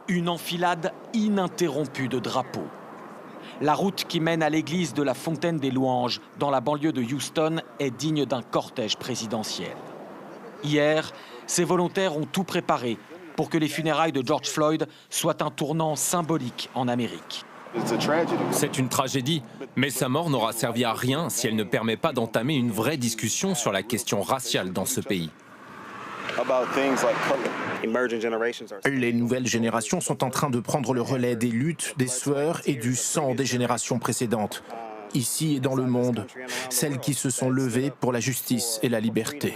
Une enfilade ininterrompue de drapeaux. La route qui mène à l'église de la Fontaine des Louanges, dans la banlieue de Houston, est digne d'un cortège présidentiel. Hier, ces volontaires ont tout préparé pour que les funérailles de George Floyd soient un tournant symbolique en Amérique. C'est une tragédie, mais sa mort n'aura servi à rien si elle ne permet pas d'entamer une vraie discussion sur la question raciale dans ce pays. Les nouvelles générations sont en train de prendre le relais des luttes, des sueurs et du sang des générations précédentes, ici et dans le monde, celles qui se sont levées pour la justice et la liberté.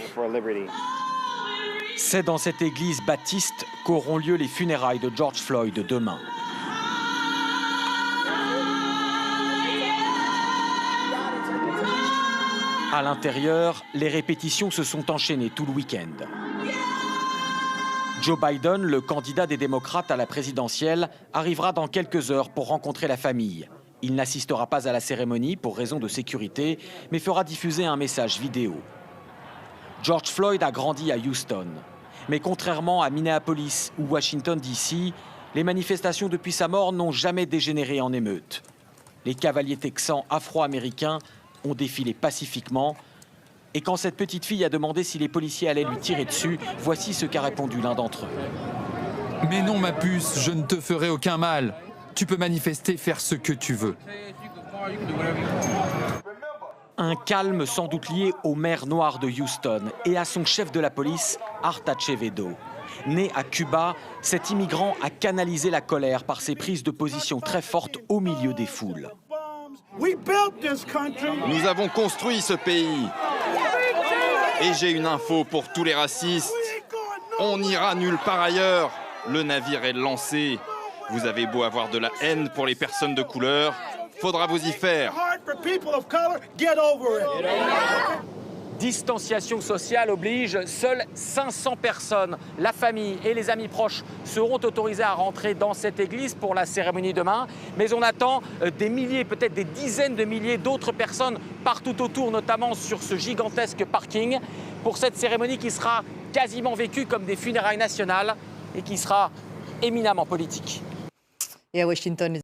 C'est dans cette église baptiste qu'auront lieu les funérailles de George Floyd demain. À l'intérieur, les répétitions se sont enchaînées tout le week-end. Joe Biden, le candidat des démocrates à la présidentielle, arrivera dans quelques heures pour rencontrer la famille. Il n'assistera pas à la cérémonie pour raison de sécurité, mais fera diffuser un message vidéo. George Floyd a grandi à Houston. Mais contrairement à Minneapolis ou Washington, D.C., les manifestations depuis sa mort n'ont jamais dégénéré en émeute. Les cavaliers texans afro-américains ont défilé pacifiquement. Et quand cette petite fille a demandé si les policiers allaient lui tirer dessus, voici ce qu'a répondu l'un d'entre eux. Mais non, ma puce, je ne te ferai aucun mal. Tu peux manifester, faire ce que tu veux. Un calme sans doute lié au maire noir de Houston et à son chef de la police, Art Acevedo. Né à Cuba, cet immigrant a canalisé la colère par ses prises de position très fortes au milieu des foules. Nous avons construit ce pays. Et j'ai une info pour tous les racistes. On n'ira nulle part ailleurs. Le navire est lancé. Vous avez beau avoir de la haine pour les personnes de couleur, faudra vous y faire. Distanciation sociale oblige, seules 500 personnes, la famille et les amis proches seront autorisés à rentrer dans cette église pour la cérémonie demain. Mais on attend des milliers, peut-être des dizaines de milliers d'autres personnes partout autour, notamment sur ce gigantesque parking, pour cette cérémonie qui sera quasiment vécue comme des funérailles nationales et qui sera éminemment politique. Et à Washington,